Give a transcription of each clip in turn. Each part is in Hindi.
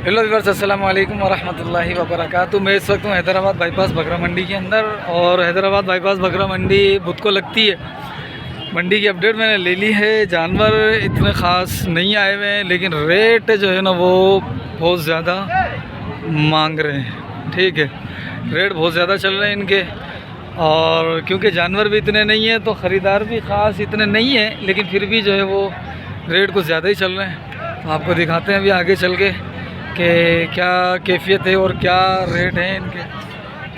हेलो व्यूअर्स, अस्सलाम वालेकुम वरहमतुल्लाहि वबरकातुहू। मैं इस वक्त हूँ हैदराबाद बाईपास बकरा मंडी के अंदर, और हैदराबाद बाईपास बकरा मंडी बुध को लगती है। मंडी की अपडेट मैंने ले ली है। जानवर इतने ख़ास नहीं आए हुए हैं, लेकिन रेट जो है ना वो बहुत ज़्यादा मांग रहे हैं। ठीक है, रेट बहुत ज़्यादा चल रहे हैं इनके, और क्योंकि जानवर भी इतने नहीं हैं तो ख़रीदार भी ख़ास इतने नहीं हैं, लेकिन फिर भी जो है वो रेट कुछ ज़्यादा ही चल रहे हैं। तो आपको दिखाते हैं अभी आगे चल के कि क्या कैफियत है और क्या रेट है इनके।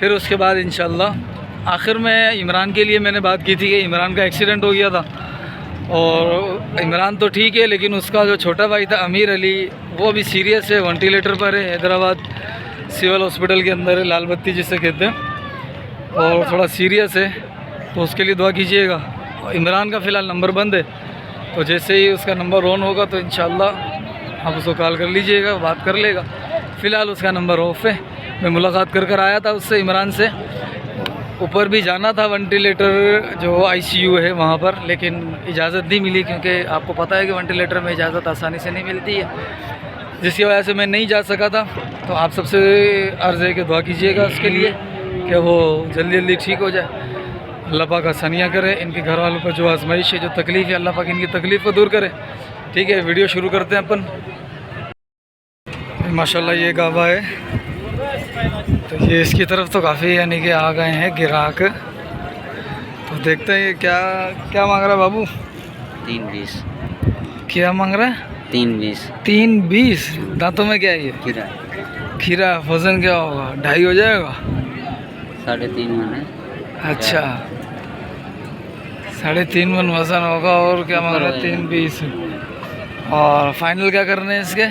फिर उसके बाद इंशाल्लाह आखिर में इमरान के लिए मैंने बात की थी कि इमरान का एक्सीडेंट हो गया था, और इमरान तो ठीक है, लेकिन उसका जो छोटा भाई था अमीर अली, वो अभी सीरियस है, वेंटिलेटर पर है, हैदराबाद सिविल हॉस्पिटल के अंदर है, लाल बत्ती जिसे कहते हैं, और थोड़ा सीरियस है, तो उसके लिए दुआ कीजिएगा। इमरान का फ़िलहाल नंबर बंद है, तो जैसे ही उसका नंबर ऑन होगा तो इंशाल्लाह आप उसको कॉल कर लीजिएगा, बात कर लेगा। फ़िलहाल उसका नंबर ऑफ है। मैं मुलाकात कर आया था उससे, इमरान से। ऊपर भी जाना था वेंटिलेटर जो आईसीयू है वहाँ पर, लेकिन इजाज़त नहीं मिली, क्योंकि आपको पता है कि वेंटिलेटर में इजाज़त आसानी से नहीं मिलती है, जिसकी वजह से मैं नहीं जा सका था। तो आप सबसे अर्ज़ है कि दुआ कीजिएगा उसके लिए कि वो जल्दी जल्दी ठीक हो जाए। अल्लाह पाक आसानियाँ करे, इनके घर वालों पर जो आजमाइश है, जो तकलीफ़ है, अल्लाह पाक इनकी तकलीफ़ को दूर करे। ठीक है, वीडियो शुरू करते हैं अपन। माशाल्लाह ये गाबा है, तो ये इसकी तरफ तो काफ़ी यानी कि आ गए हैं ग्राहक। तो देखते हैं ये क्या क्या मांग रहा है बाबू। 320। क्या मांग रहा है? 320। 320। दांतों में क्या है ये? खीरा। खीरा। वजन क्या होगा? 2.5 हो जाएगा? 3.5 मन है। अच्छा, 3.5 मन वजन होगा। और क्या मांग रहा है? 320। और फाइनल क्या करने हैं इसके?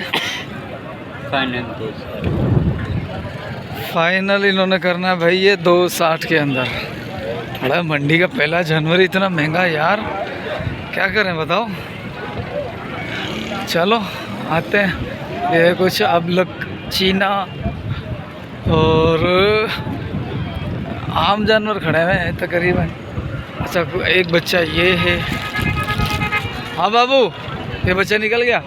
फाइनल इन्होंने करना है भाई ये 260 के अंदर। अरे मंडी का पहला जनवरी इतना महंगा यार, क्या करें बताओ। चलो आते हैं। ये कुछ अबलक चीना और आम जानवर खड़े हुए हैं तकरीबन। अच्छा, एक बच्चा ये है। हाँ बाबू, ये बच्चा निकल गया,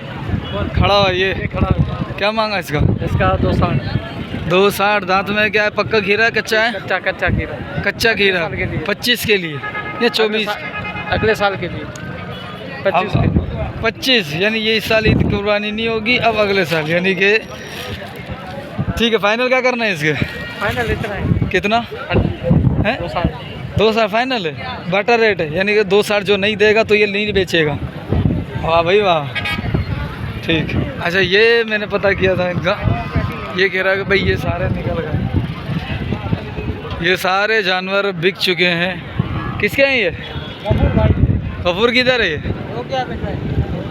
खड़ा हुआ ये खड़ा। क्या मांगा इसका? इसका 260। 260। दांत में क्या है? पक्का खीरा है, कच्चा है? कच्चा खीरा। कच्चा खीरा। 25 के लिए या 24? अगले साल के लिए 25 के लिए। 25 यानी ये इस साल ईद कुर्बानी नहीं होगी, अब अगले साल यानी कि। ठीक है, फाइनल क्या करना है इसके? फाइनल इतना है। कितना है? 260 फाइनल है। बटर रेट है, यानी कि 260 जो नहीं देगा तो ये नहीं बेचेगा। वाह भाई वाह। ठीक। अच्छा, ये मैंने पता किया था इनका, ये कह रहा है कि भाई ये सारे निकल गए, ये सारे जानवर बिक चुके हैं। किसके हैं ये? कपूर किधर है ये?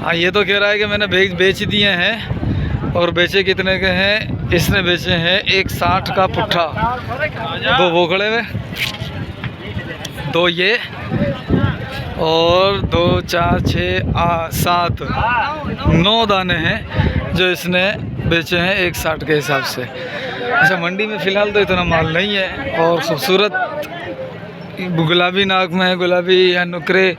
हाँ, ये तो कह रहा है कि मैंने बेच दिए हैं। और बेचे कितने के हैं? इसने बेचे हैं 160 का पुट्ठा। 2 बोखड़े हुए, 2 ये, और 2 4 6 7 9 दाने हैं जो इसने बेचे हैं 160 के हिसाब से। अच्छा, मंडी में फ़िलहाल तो इतना माल नहीं है, और ख़ूबसूरत गुलाबी नाक में गुलाबी या नुकरे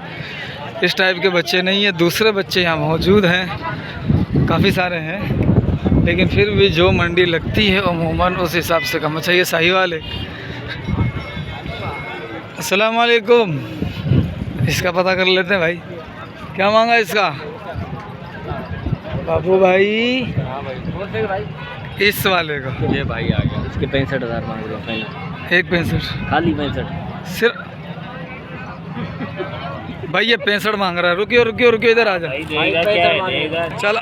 इस टाइप के बच्चे नहीं है। दूसरे बच्चे यहाँ मौजूद हैं, काफ़ी सारे हैं, लेकिन फिर भी जो मंडी लगती है अमूमन उस हिसाब से कम। अच्छा, ये साहिवाल है। अस्सलाम वालेकुम। इसका पता कर लेते हैं भाई, क्या मांगा इसका? बाबू भाई, इस वाले का ये भाई आ गया, इसके 65,000 मांग रहे हैं फाइनल। 1.65 खाली 65 सिर्फ? भाई ये 65 मांग रहा है। रुकियो रुकियो रुकियो, इधर आ जा। चल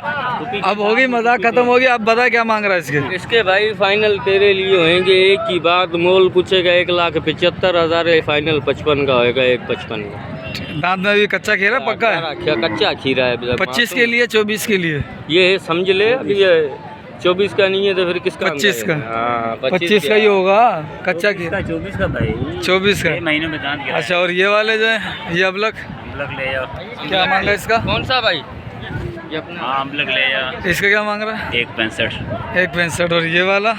अब होगी, मजाक खत्म हो गया। अब बता क्या मांग रहा है इसके? इसके भाई फाइनल तेरे लिए होंगे एक की बात। मोल पूछेगा 1,75,000 है, फाइनल 55 का होएगा। 1,55 का। दांत में भी कच्चा खीरा पक्का है? क्या कच्चा खीरा है? 25 के लिए, 24 के लिए। ये है, समझ ले। अभी ये 24 का नहीं है तो फिर किसका? 25 का। हाँ, 25 का ही होगा कच्चा खीरा। 24 का भाई, 24 का महीनों में दांत गिरा। अच्छा, और ये वाले जो है ये अबलक ले जाओ। क्या मांगा इसका? कौन सा भाई? ये अपना अबलक ले जाओ। इसका क्या मांग रहा है? 1,65। 1.65। और ये वाला?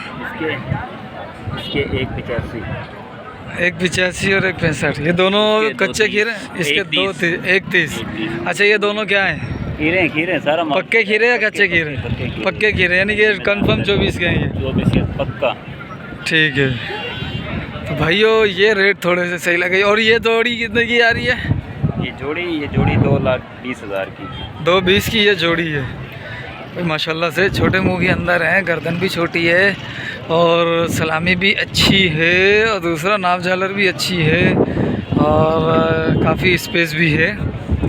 इसके 1,85। 1.85 और 1.65। ये दोनों कच्चे खीरे। इसके 1.30। अच्छा, ये दोनों क्या हैं? खीरे खीरे सारा माल पक्के खीरे या कच्चे खीरे? पक्के खीरे, यानी कि कंफर्म 24 के हैं ये। 24 पक्का। ठीक है। तो भाइयों ये रेट थोड़े से सही लगे। और ये जोड़ी कितने की आ रही है? ये जोड़ी 2,20,000 की। 2,20 की ये जोड़ी है भाई। माशाल्लाह से छोटे मुंह के अंदर हैं, गर्दन भी छोटी है और सलामी भी अच्छी है और दूसरा नाप झालर भी अच्छी है और काफ़ी स्पेस भी है।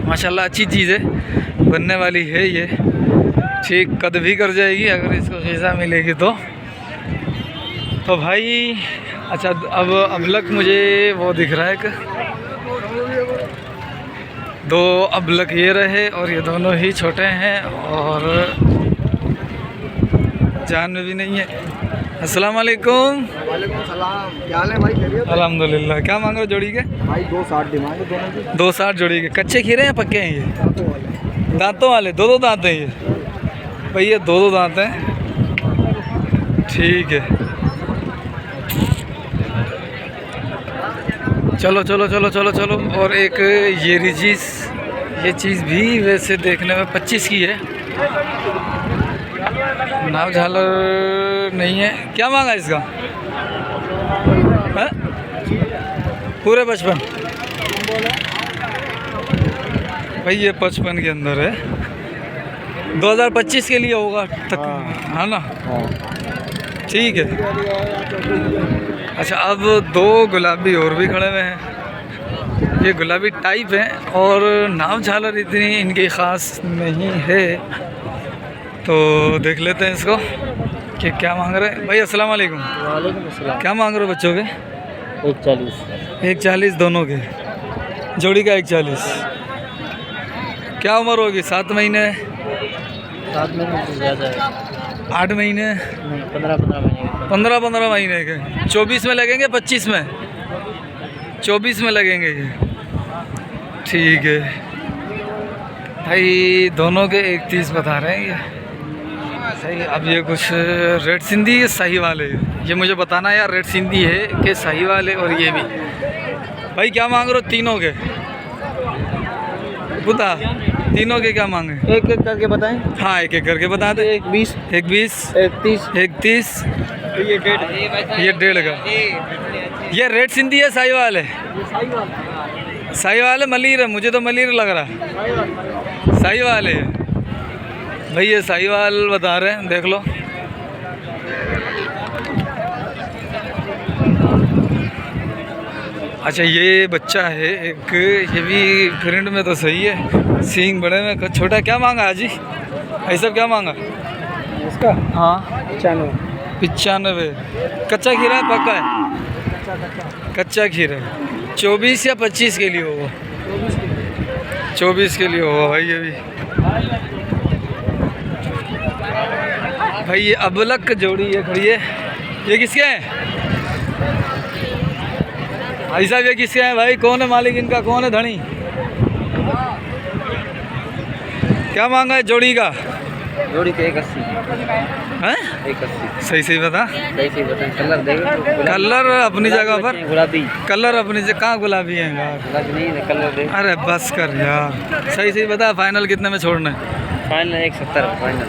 माशाल्लाह अच्छी चीज़ है, बनने वाली है ये। ठीक कद भी कर जाएगी अगर इसको शीशा मिलेगी तो भाई। अच्छा अब अबलक मुझे वो दिख रहा है कि 2 अबलक ये रहे और ये दोनों ही छोटे हैं और जान में भी नहीं है। अस्सलाम वालेकुम। वालेकुम सलाम, क्या हाल है भाई? खैरियत? अल्हम्दुलिल्लाह। क्या मांग रहे हो जोड़ी के? भाई 2,60 डिमांड है दोनों की। 2,60 जोड़ी के। कच्चे खीरे हैं पक्के हैं ये? दांतों वाले। दांतों वाले 2-2 दांत हैं ये भाई, ये 2-2 दांत हैं। ठीक है, चलो चलो चलो चलो चलो। और एक ये चीज़ भी वैसे देखने में 25 की है, नाव झालर नहीं है। क्या मांगा इसका? है? पूरे 55 भाई, ये 55 के अंदर है। 2025 के लिए होगा तक, है ना? ठीक है। अच्छा अब 2 गुलाबी और भी खड़े हुए हैं। ये गुलाबी टाइप हैं और नाव झालर इतनी इनकी ख़ास नहीं है, तो देख लेते हैं इसको कि क्या मांग रहे हैं भाई। अस्सलाम वालेकुम। वालेकुम अस्सलाम। क्या मांग रहे हो बच्चों के? 140। 140 दोनों के, जोड़ी का 140। क्या उम्र होगी? 7 महीने? 7 महीने से ज़्यादा है। 8 महीने? नहीं, 15 महीने। 15 महीने के। 24 में लगेंगे? 25 में? 24 में लगेंगे ये। ठीक है भाई, दोनों के 31 बता रहे हैं ये। सही। अब ये कुछ रेड सिंधी है, सही वाले, ये मुझे बताना यार रेड सिंधी है कि सही वाले। और ये भी भाई क्या मांग रहे हो तीनों के? बता तीनों के क्या मांगे? एक एक करके बताएं। हाँ एक एक करके बता दे। 1,20, 1,20, 31, 31, ये 1.5। ये 1.5 का। ये रेड सिंधी है, साहिवाल है? साहिवाल है, मलीर है? मुझे तो मलीर लग रहा है। साहिवाल है भाई, ये साहिवाल बता रहे हैं, देख लो। अच्छा ये बच्चा है एक, ये भी प्रिंट में तो सही है, सींग बड़े में। छोटा क्या मांगा हाजी? भाई सब क्या मांगा इसका? हाँ 95। कच्चा खीरा है पक्का है? कच्चा खीरा है। 24 या 25 के लिए होगा? 24 के लिए होगा भाई। ये भी भाई ये अबलक जोड़ी है खड़ी है। ये किसके हैं भाई साहब? ये किसके हैं भाई? कौन है मालिक इनका? कौन है धनी? क्या मांगा है जोड़ी का? जोड़ी के 180 हैं? 180। सही बता। कैसे बताएं? कलर देगा? कलर अपनी जगह पर, गुलाबी। कलर अपनी जगह। कहाँ गुलाबी है यार? गुलाबी नहीं है, कलर दे। अरे बस कर यार, सही बता। फाइनल कितने में छोड़ना है? Final 170 final.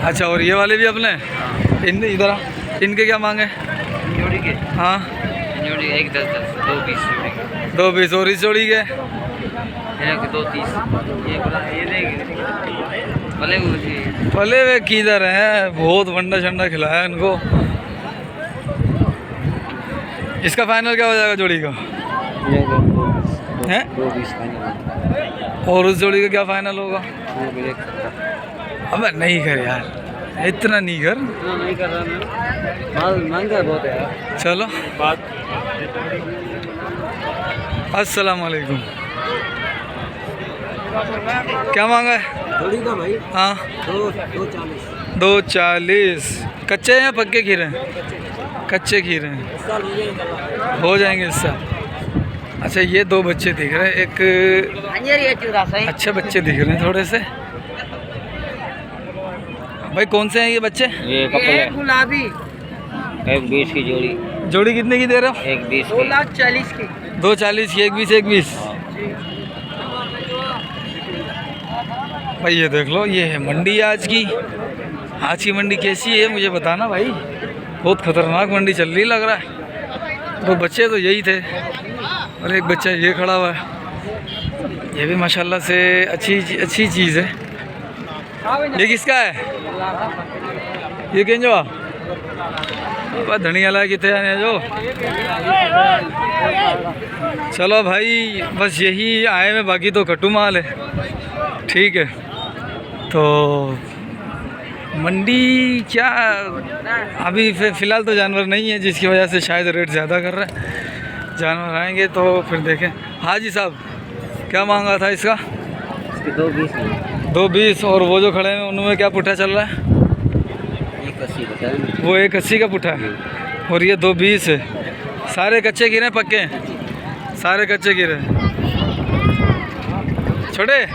अच्छा और ये वाले भी अपने? इन इधर आ। इनके क्या मांगे? जोड़ी के? हाँ जोड़ी 1,10, 2,20 जोड़ी के। 2,20। और इस जोड़ी के? 2,30। ये देगी भले पले वे किधर हैं? बहुत वंडा शंडा खिलाया इनको। इसका फाइनल क्या हो जाएगा जोड़ी का? हैं? 2,20 फाइनल। और उस जोड़ी का क्या फाइनल होगा? अबे नहीं कर यार, इतना नहीं कर। नहीं कर रहा मैं, माल महंगा बहुत है यार। चलो अस्सलाम वालेकुम। क्या मांगा है? जोड़ी का भाई हाँ 2,40। 2,40। कच्चे हैं या पक्के खीरे हैं? कच्चे खीरे हैं, हो जाएंगे इससे। अच्छा ये 2 बच्चे दिख रहे हैं, एक अच्छे बच्चे दिख रहे हैं थोड़े से। भाई कौन से हैं ये बच्चे? ये कपल है, गुलाबी 1,20 की जोड़ी। जोड़ी कितने की दे रहे हो? 1,20 की। 2,40 की। 2,40 की। 1,20 1,20। भाई ये देख लो, ये है मंडी आज की मंडी कैसी है मुझे बताना भाई। बहुत ख़तरनाक मंडी चल रही लग रहा है। दो बच्चे तो यही थे और एक बच्चा ये खड़ा हुआ है। ये भी माशाल्लाह से अच्छी चीज़ है। ये किसका है? ये केंजो धनी वाला कितने आने जो। चलो भाई बस यही आए में, बाकी तो कट्टू माल है। ठीक है, तो मंडी क्या अभी फ़िलहाल तो जानवर नहीं है, जिसकी वजह से शायद रेट ज़्यादा कर रहा है। जानवर आएंगे तो फिर देखें। हाजी साहब क्या मांगा था इसका? 220। और वो जो खड़े हैं उनमें क्या पुट्ठा चल रहा है? 180 बताएं। वो 180 का पुट्ठा है और ये 220 है। सारे कच्चे गिरे पक्के हैं? सारे कच्चे गिरे छोटे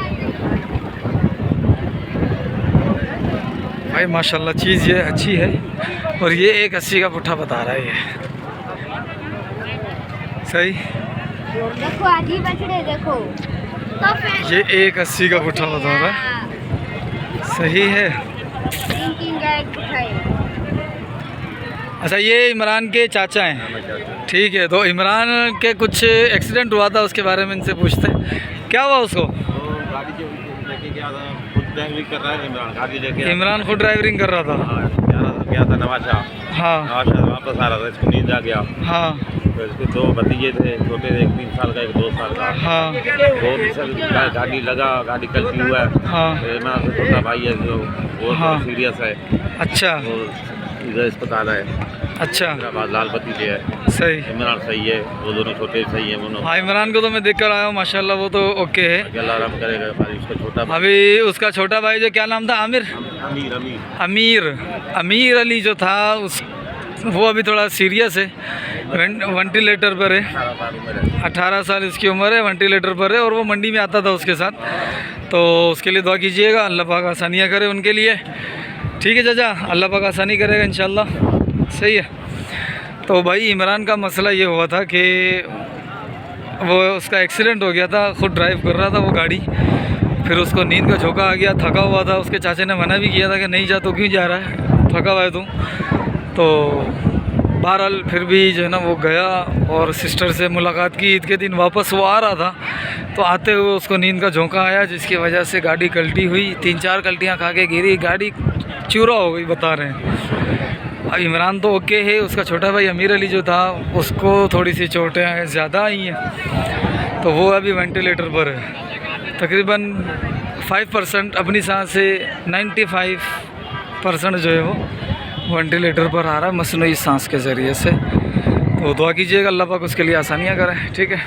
भाई। माशाल्लाह चीज़ ये अच्छी है। और ये 180 का पुट्ठा बता रहा है ये। सही, देखो आधी बछड़े देखो। ये 180 का पुट्ठा बता रहा है। सही है। तीन गाय दिखाई। अच्छा, ये इमरान के चाचा हैं? ठीक है, तो इमरान के कुछ एक्सीडेंट हुआ था, उसके बारे में इनसे पूछते हैं। क्या हुआ उसको? गाड़ी जो लेके गया था, खुद ड्राइविंग कर रहा है इमरान, गाड़ी लेके इमरान खुद ड्राइविंग कर रहा था। गया था नवाशाह। हाँ वापस आ रहा था, इसको नींद आ गया। हाँ तो इसके 2 भतीजे थे, छोटे, एक 3 साल का, एक 2 साल का। हाँ वो भी सर गाड़ी लगा, गाड़ी कल्टी हुआ है। हाँ तो इमरान से छोटा भाई है जो वो हाँ। सीरियस है, अच्छा वो इधर अस्पताल है। अच्छा, हैदराबाद लाल बत्ती पे है। सही। इमरान सही है, वो दोनों छोटे सही है। दोनों हाँ, इमरान को तो मैं देख कर आया हूँ माशाल्लाह, वो तो ओके है। अल्लाह आराम करेगा। उसका छोटा अभी उसका छोटा भाई जो क्या नाम था? आमिर, अमीर अली जो था वो अभी थोड़ा सीरियस है, वेंटिलेटर पर है। 18 साल इसकी उम्र है, वेंटिलेटर पर है और वो मंडी में आता था उसके साथ। तो उसके लिए दुआ कीजिएगा, अल्लाह पाक आसानियाँ करे उनके लिए। ठीक है चाचा, अल्लाह पाक आसानी करेगा इंशाल्लाह। सही है। तो भाई इमरान का मसला ये हुआ था कि वो उसका एक्सीडेंट हो गया था, खुद ड्राइव कर रहा था वो गाड़ी। फिर उसको नींद का झोंका आ गया, थका हुआ था। उसके चाचा ने मना भी किया था कि नहीं जा, तो क्यों जा रहा है, थका हुआ है तू। तो बहरहाल फिर भी जो है ना वो गया और सिस्टर से मुलाकात की। ईद के दिन वापस वो आ रहा था, तो आते हुए उसको नींद का झोंका आया, जिसकी वजह से गाड़ी कल्टी हुई। 3-4 कल्टियाँ खा के गिरी, गाड़ी चूरा हो गई बता रहे हैं। अब इमरान तो ओके है, उसका छोटा भाई अमीर अली जो था उसको थोड़ी सी चोटें ज़्यादा आई हैं, तो वो अभी वेंटिलेटर पर है। तकरीबन 5% अपनी सांस से 95% जो है वो वेंटिलेटर पर आ रहा है मसनूई सांस के ज़रिए से। तो दुआ कीजिएगा अल्लाह पाक उसके लिए आसानियाँ करें। ठीक है।